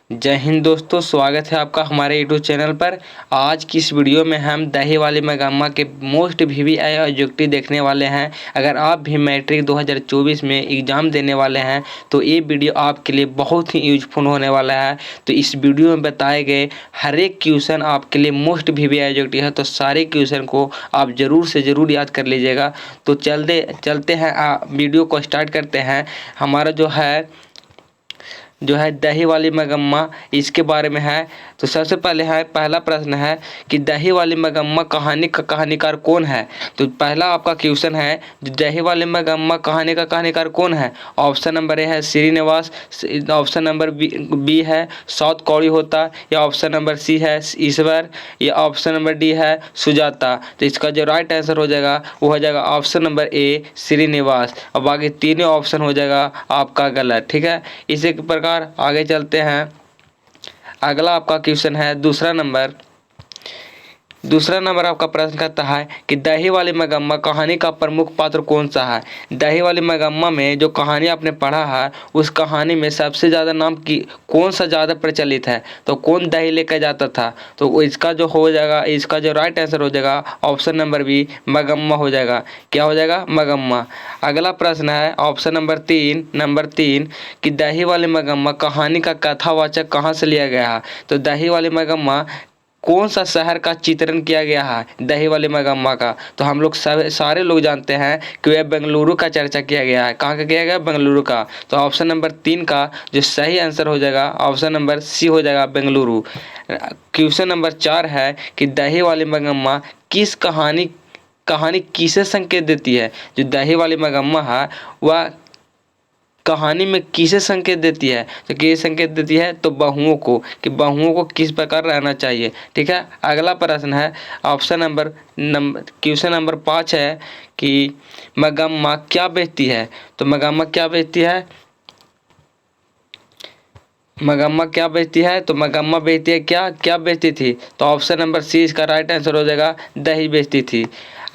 जय हिंद दोस्तों, स्वागत है आपका हमारे यूट्यूब चैनल पर। आज की इस वीडियो में हम दही वाली मगम्मा के मोस्ट वीवीआई ऑब्जेक्टिव देखने वाले हैं। अगर आप भी मैट्रिक 2024 में एग्ज़ाम देने वाले हैं तो ये वीडियो आपके लिए बहुत ही यूजफुल होने वाला है। तो इस वीडियो में बताए गए हर एक क्वेश्चन आपके लिए मोस्ट वीवीआई ऑब्जेक्टिव है, तो सारे क्वेश्चन को आप ज़रूर से ज़रूर याद कर लीजिएगा। तो चलते हैं, वीडियो को स्टार्ट करते हैं। हमारा जो है दही वाली मगम्मा, इसके बारे में है। तो सबसे पहला प्रश्न है कि दही वाली मगम्मा कहानी का कहानीकार कौन है। तो पहला आपका क्वेश्चन है, दही वाली मगम्मा कहानी का कहानीकार कौन है। ऑप्शन नंबर ए है श्रीनिवास, ऑप्शन नंबर बी है साउथ कौड़ी होता, या ऑप्शन नंबर सी है ईश्वर, या ऑप्शन नंबर डी है सुजाता। तो इसका जो राइट आंसर हो जाएगा वो हो जाएगा ऑप्शन नंबर ए श्रीनिवास, और बाकी तीनों ऑप्शन हो जाएगा आपका गलत। ठीक है, इसी प्रकार आगे चलते हैं। अगला आपका क्वेश्चन है दूसरा नंबर आपका प्रश्न कहता है कि दही वाली मगम्मा कहानी का प्रमुख पात्र कौन सा है। दही वाली मगम्मा में जो कहानी आपने पढ़ा है उस कहानी में सबसे ज़्यादा नाम की कौन सा ज़्यादा प्रचलित है। तो कौन दही लेकर जाता था। तो इसका जो हो जाएगा, इसका जो राइट आंसर हो जाएगा ऑप्शन नंबर बी मगम्मा हो जाएगा। क्या हो जाएगा, मगम्मा। अगला प्रश्न है ऑप्शन नंबर तीन कि दही वाली मगम्मा कहानी का कथावाचक कहाँ से लिया गया है। तो दही वाली मगम्मा कौन सा शहर का चित्रण किया गया है दही वाली मगम्मा का। तो हम लोग सारे लोग जानते हैं कि वह बेंगलुरु का चर्चा किया गया है। कहाँ का किया गया, बेंगलुरु का। तो ऑप्शन नंबर 3 का जो सही आंसर हो जाएगा ऑप्शन नंबर सी हो जाएगा, बेंगलुरु। क्वेश्चन नंबर 4 है कि दही वाली मगम्मा किस कहानी किसे संकेत देती है। जो दही वाली मगम्मा है वह कहानी में किसे संकेत देती है। तो किसे संकेत देती है, तो बहुओं को, कि बहुओं को किस प्रकार रहना चाहिए। ठीक है, अगला प्रश्न है क्वेश्चन नंबर 5 है कि मगम्मा क्या बेचती है। तो मगम्मा क्या बेचती है, मगम्मा क्या बेचती है। तो मगम्मा बेचती है क्या बेचती थी। तो ऑप्शन नंबर सी इसका राइट आंसर हो जाएगा, दही बेचती थी।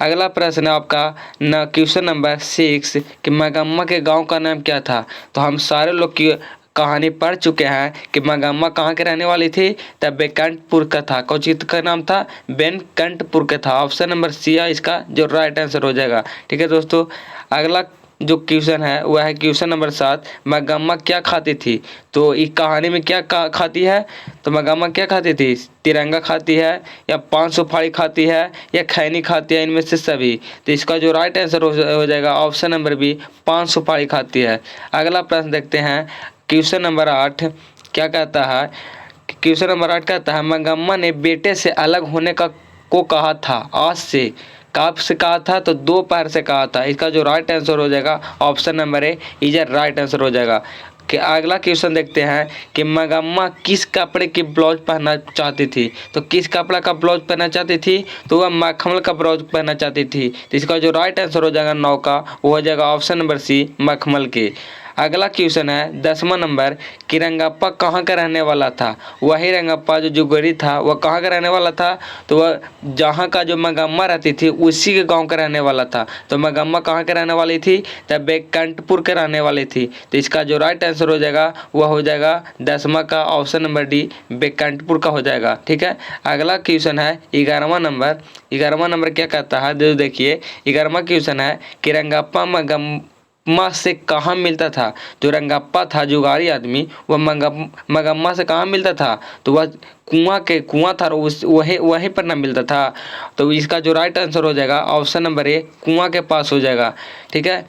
अगला प्रश्न है आपका क्वेश्चन नंबर 6 कि मगम्मा के गांव का नाम क्या था। तो हम सारे लोग की कहानी पढ़ चुके हैं कि मगम्मा कहाँ के रहने वाली थी। तब बेकंठपुर का था। कौन चीज का नाम था, बेनकंठपुर का था। ऑप्शन नंबर सी है इसका जो राइट आंसर हो जाएगा। ठीक है दोस्तों, अगला जो क्वेश्चन है वह है क्वेश्चन नंबर 7, मगम्मा क्या खाती थी। तो इस कहानी में क्या खाती है। तो मगम्मा क्या खाती थी, तिरंगा खाती है, या पान सुपारी खाती है, या खैनी खाती है, इनमें से सभी। तो इसका जो राइट आंसर हो जाएगा ऑप्शन नंबर बी, पान सुपारी खाती है। अगला प्रश्न देखते हैं क्वेश्चन नंबर 8 क्या कहता है। क्वेश्चन नंबर 8 कहता है मगम्मा ने बेटे से अलग होने को कहा था आज से, कब से कहा था। तो दोपहर से कहा था। इसका जो राइट आंसर हो जाएगा ऑप्शन नंबर ए इधर राइट आंसर हो जाएगा। कि अगला क्वेश्चन देखते हैं कि मगम्मा किस कपड़े की ब्लाउज पहनना चाहती थी। तो किस कपड़ा का ब्लाउज पहनना चाहती थी। तो वह मखमल का ब्लाउज पहनना चाहती थी। तो इसका जो राइट आंसर हो जाएगा 9 का, वो हो जाएगा ऑप्शन नंबर सी मखमल के। अगला क्वेश्चन है 10वां नंबर कि रंगप्पा कहाँ का रहने वाला था। वही रंगप्पा जो जुगरी था वह कहाँ का रहने वाला था। तो वह जहाँ का जो मगम्मा रहती थी उसी के गांव का रहने वाला था। तो मगम्मा कहाँ के रहने वाली थी, तब बेकंठपुर के रहने वाली थी। तो इसका जो राइट आंसर हो जाएगा वह हो जाएगा 10वां का ऑप्शन नंबर डी बेकंठपुर का हो जाएगा। ठीक है, अगला क्वेश्चन है 11वां नंबर क्या कहता है। देखिए 11वां क्वेश्चन है कि रंगप्पा मगम्मा से कहाँ मिलता था। जो रंगप्पा था जुगाड़ी आदमी, वह मगम्मा से कहाँ मिलता था। तो वह कुआं था, उस वहीं पर ना मिलता था। तो इसका जो राइट आंसर हो जाएगा ऑप्शन नंबर ए कुआं के पास हो जाएगा। ठीक है,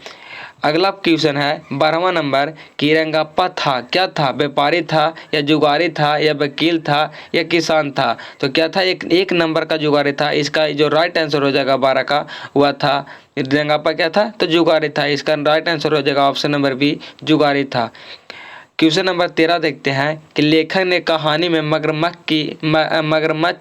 अगला क्वेश्चन है 12वां नंबर कि रंगप्पा था क्या था, व्यापारी था, या जुगाड़ी था, या वकील था, या किसान था। तो क्या था, एक नंबर का जुगाड़ी था। इसका जो राइट आंसर हो जाएगा 12 का वह था रंगप्पा क्या था, तो जुगाड़ी था। इसका राइट आंसर हो जाएगा ऑप्शन नंबर बी जुगाड़ी था। क्वेश्चन नंबर 13 देखते हैं कि लेखक ने कहानी में मगरमच्छ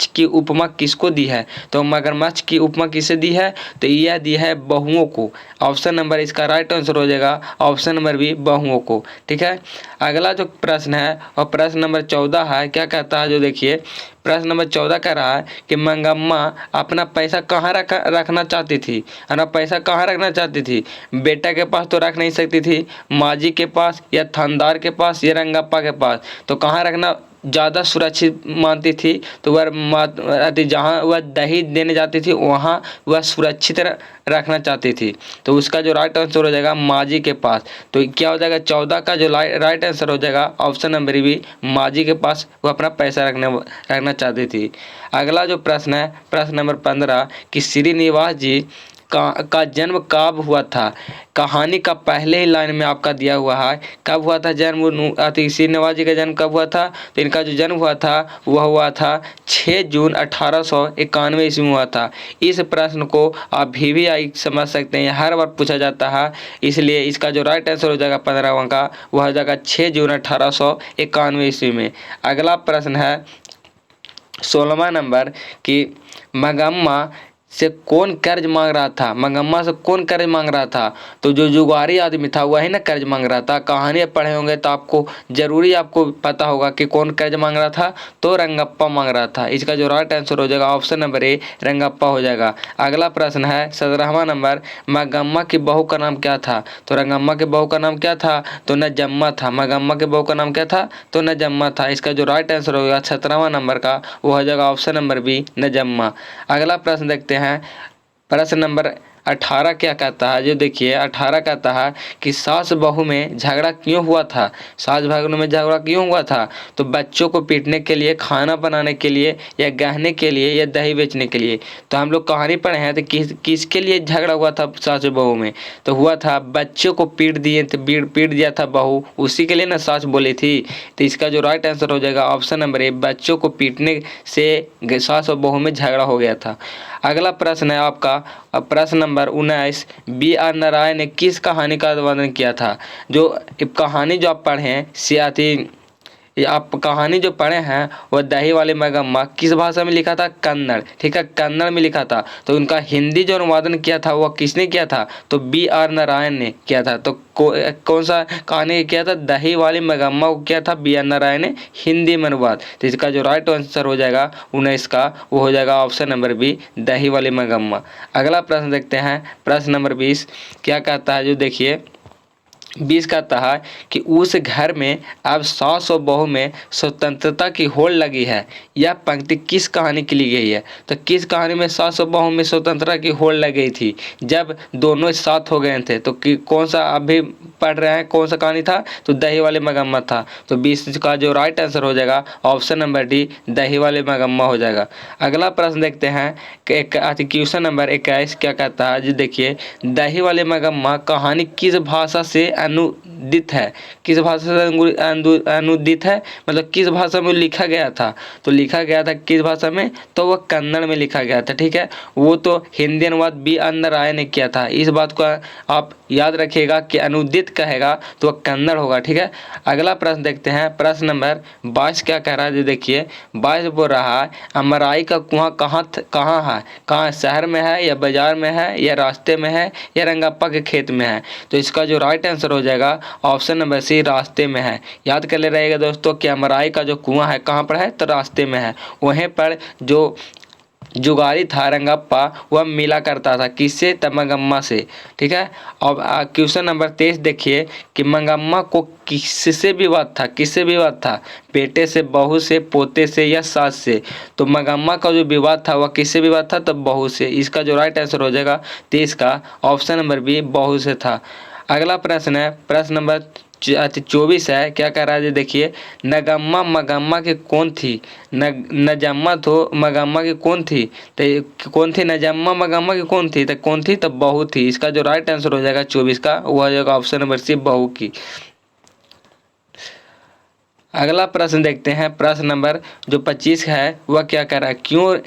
की उपमा किसको दी है। तो मगरमच्छ की उपमा किसे दी है, तो यह दी है बहुओं को। ऑप्शन नंबर इसका राइट आंसर हो जाएगा ऑप्शन नंबर बी बहुओं को। ठीक है, अगला जो प्रश्न है और प्रश्न नंबर 14 है, क्या कहता है। जो देखिए प्रश्न नंबर 14 कह रहा है कि मंगम्मा अपना पैसा कहाँ रखना चाहती थी। अपना पैसा कहाँ रखना चाहती थी। बेटा के पास तो रख नहीं सकती थी, माँ जी के पास, या थानदार के पास, या रंगप्पा के पास। तो कहाँ रखना ज़्यादा सुरक्षित मानती थी, तो वह जहाँ वह दही देने जाती थी वहाँ वह सुरक्षित रखना चाहती थी। तो उसका जो राइट आंसर हो जाएगा माँ जी के पास। तो क्या हो जाएगा 14 का जो राइट आंसर हो जाएगा ऑप्शन नंबर बी, माँ जी के पास वो अपना पैसा रखना चाहती थी। अगला जो प्रश्न है प्रश्न नंबर 15 कि श्रीनिवास जी का जन्म कब हुआ था। कहानी का पहले ही लाइन में आपका दिया हुआ है कब हुआ था जन्म। श्रीनिवास जी का जन्म कब हुआ था, तो इनका जो जन्म हुआ था वह हुआ था 6 जून 1891 ईस्वी में हुआ था। इस प्रश्न को आप भी आई समझ सकते हैं, हर बार पूछा जाता है, इसलिए इसका जो राइट आंसर हो जाएगा 15वां का वह हो जाएगा 6 जून 1891 ईस्वी में। अगला प्रश्न है 16वां नंबर कि मंगम्मा से कौन कर्ज मांग रहा था। मंगम्मा से कौन कर्ज मांग रहा था, तो जो जुगारी आदमी था वही ना कर्ज मांग रहा था। कहानी पढ़े होंगे तो आपको जरूरी आपको पता होगा कि कौन कर्ज मांग रहा था, तो रंगप्पा मांग रहा था। इसका जो राइट आंसर हो जाएगा ऑप्शन नंबर ए, रंगप्पा हो जाएगा। अगला प्रश्न है 17वां नंबर, मंगम्मा की बहू का नाम क्या था। तो रंगम्मा के बहू का नाम क्या था, तो नजम्मा था। मंगम्मा के बहू का नाम क्या था, तो नजम्मा था। इसका जो राइट आंसर होगा 17वां नंबर का वो हो जाएगा ऑप्शन नंबर बी, नजम्मा। अगला प्रश्न देखते हैं प्रश्न नंबर 18 क्या कहता है, जो देखिए 18 कहता है कि सास बहू में झगड़ा क्यों हुआ था। सास बहू में झगड़ा क्यों हुआ था, तो बच्चों को पीटने के लिए, खाना बनाने के लिए, या गहने के लिए, या दही बेचने के लिए। तो हम लोग कहानी पढ़े हैं, तो किसके लिए झगड़ा हुआ था सास बहू में, तो हुआ था बच्चों को पीट दिया था बहू, उसी के लिए ना सास बोली थी। तो इसका जो राइट आंसर हो जाएगा ऑप्शन नंबर ए, बच्चों को पीटने से सास और बहू में झगड़ा हो गया था। अगला प्रश्न है आपका प्रश्न नंबर 19, बी आर नारायण ने किस कहानी का अनुवाद किया था। जो कहानी जो आप पढ़े हैं ये आप कहानी जो पढ़े हैं वह दही वाली मंगम्मा किस भाषा में लिखा था, कन्नड़। ठीक है, कन्नड़ में लिखा था। तो उनका हिंदी जो अनुवादन किया था वह किसने किया था, तो बी आर नारायण ने किया था। तो कौन सा कहानी किया था, दही वाली मंगम्मा को किया था बी आर नारायण ने हिंदी में अनुवाद। तो इसका जो राइट आंसर हो जाएगा 19 का वो हो जाएगा ऑप्शन नंबर बी, दही वाली मंगम्मा। अगला प्रश्न देखते हैं प्रश्न नंबर 20 क्या कहता है, जो देखिए 20 कहता है कि उस घर में अब सास और बहू में स्वतंत्रता की होड़ लगी है। यह पंक्ति किस कहानी के लिए गई है, तो किस कहानी में सास और बहू में स्वतंत्रता की होड़ लग गई थी जब दोनों साथ हो गए थे। तो कौन सा अभी पढ़ रहे हैं, कौन सा कहानी था, तो दही वाले मंगम्मा था। तो 20 का जो राइट आंसर हो जाएगा ऑप्शन नंबर डी, दही वाले मंगम्मा हो जाएगा। अगला प्रश्न देखते हैं क्वेश्चन नंबर 21 क्या कहता है, जो देखिए दही वाले मंगम्मा कहानी किस भाषा से अनुदित है। किस भाषा से अनुदित है, मतलब किस भाषा में लिखा गया था, तो लिखा गया था किस भाषा में, तो वह कन्नड़ में लिखा गया था। ठीक है, वो तो हिंदी अनुवाद बी आर नारायण ने किया था। इस बात को आप याद रखिएगा कि अनुदित कहेगा तो वह कन्नड़ होगा। ठीक है, अगला प्रश्न देखते हैं प्रश्न नंबर 22 क्या कह रहा है, जो देखिए 22 बोल रहा है अमराई का कुआं कहाँ है, कहाँ शहर में है, या बाजार में है, या रास्ते में है, या रंगप्पा के खेत में है। तो इसका जो राइट आंसर हो जाएगा ऑप्शन नंबर सी, रास्ते में है। याद कर ले रहेगा दोस्तों कि अमराई का जो कुआं है कहाँ पर है, तो रास्ते में है। वहीं पर जो जुगारी था रंगप्पा वह मिला करता था किससे, तब मंगम्मा से। ठीक है, अब क्वेश्चन नंबर 23 देखिए कि मंगम्मा को किससे विवाद था, किससे विवाद था, बेटे से, बहू से, पोते से, या सास से। तो मंगम्मा का जो विवाद था वह किससे विवाद था, तब बहू से। इसका जो राइट आंसर हो जाएगा 23 का ऑप्शन नंबर बी, बहू से था। अगला प्रश्न है प्रश्न नंबर 24 है क्या कह रहा है, देखिए नगम्मा मंगम्मा की कौन थी। नजम्मा तो मंगम्मा की कौन थी, तो कौन थी, नजम्मा मंगम्मा की कौन थी, तो कौन थी, तो बहू थी। इसका जो राइट आंसर हो जाएगा 24 का वो हो जाएगा ऑप्शन नंबर सी, बहू की। अगला प्रश्न देखते हैं प्रश्न नंबर जो 25 है वह क्या कह रहा है, क्यों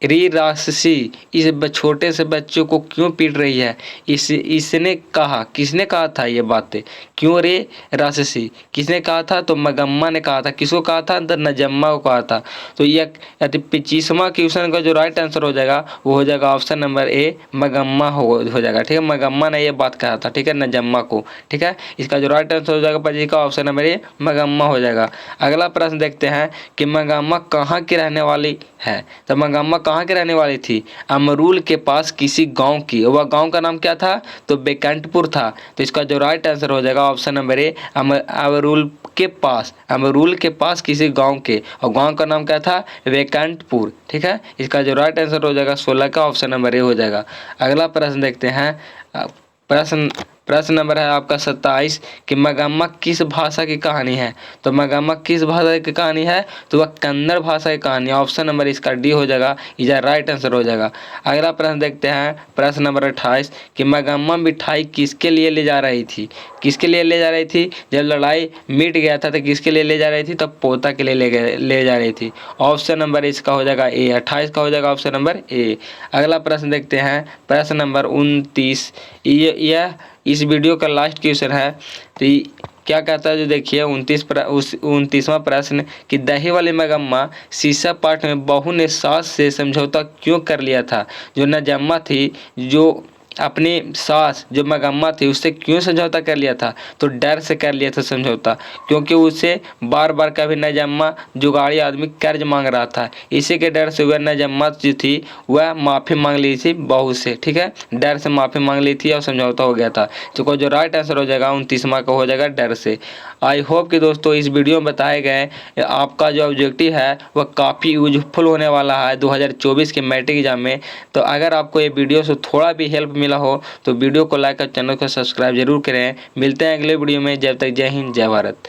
री राक्षसी इस छोटे से बच्चों को क्यों पीट रही है। इसने कहा, किसने कहा था ये बातें, क्यों रे राक्षसी किसने कहा था, तो मंगम्मा ने कहा था। किसको कहा था, तो नजम्मा को कहा था। तो यह 25वां क्वेश्चन का जो राइट आंसर हो जाएगा वो हो जाएगा ऑप्शन नंबर ए, मंगम्मा हो जाएगा। ठीक है, मंगम्मा ने ये बात कहा था, ठीक है, नजम्मा को। ठीक है, इसका जो राइट आंसर हो जाएगा 25 का ऑप्शन नंबर ए, मंगम्मा हो जाएगा। अगला प्रश्न देखते हैं कि मंगम्मा कहाँ की रहने वाली है, तो मंगम्मा कहाँ के रहने वाली थी? अमरूल के पास किसी गांव की। वह गांव का नाम क्या था? तो बेकंटपुर था। तो इसका जो राइट आंसर हो जाएगा ऑप्शन नंबर ए, अमरूल के पास। अमरूल के पास किसी गांव के, और गांव का नाम क्या था? बेकंटपुर। ठीक है, इसका जो राइट आंसर हो जाएगा 16 का ऑप्शन नंबर ए हो जाएगा। अगला प्रश्न देखते हैं। प्रश्न नंबर है आपका 27 कि मगम्मा किस भाषा की कहानी है? तो मगम्मा किस भाषा की कहानी है? तो वह कन्नड़ भाषा की कहानी है। ऑप्शन नंबर इसका डी हो जाएगा, इधर राइट आंसर हो जाएगा। अगला प्रश्न देखते हैं, प्रश्न नंबर 28 कि मगम्मा मिठाई किसके लिए ले जा रही थी? किसके लिए ले जा रही थी? जब लड़ाई मिट गया था तो किसके लिए ले जा रही थी? तो पोता के लिए ले जा रही थी। ऑप्शन नंबर इसका हो जाएगा ए, 28 का हो जाएगा ऑप्शन नंबर ए। अगला प्रश्न देखते हैं, प्रश्न नंबर 29। यह इस वीडियो का लास्ट क्वेश्चन है। तो क्या कहता है जो देखिए 29वां प्रश्न कि दही वाली मगम्मा शीशा पाठ में बहू ने सास से समझौता क्यों कर लिया था? जो नजम्मा थी, जो अपनी सास जो मगम्मा थी, उससे क्यों समझौता कर लिया था? तो डर से कर लिया था समझौता, क्योंकि उसे बार बार कभी नजम्मा जुगाड़ी आदमी कर्ज मांग रहा था। इसी के डर से वह नजम्मा जो थी वह माफ़ी मांग ली थी बहू से। ठीक है, डर से माफ़ी मांग ली थी और समझौता हो गया था। तो जो राइट आंसर हो जाएगा 29वां का हो जाएगा डर से। आई होप कि दोस्तों इस वीडियो में बताए गए आपका जो ऑब्जेक्टिव है वह काफ़ी यूजफुल होने वाला है 2024 के मैट्रिक एग्जाम में। तो अगर आपको ये वीडियो से थोड़ा भी हेल्प मिला हो तो वीडियो को लाइक और चैनल को सब्सक्राइब जरूर करें। मिलते हैं अगले वीडियो में, जब तक जय हिंद जय भारत।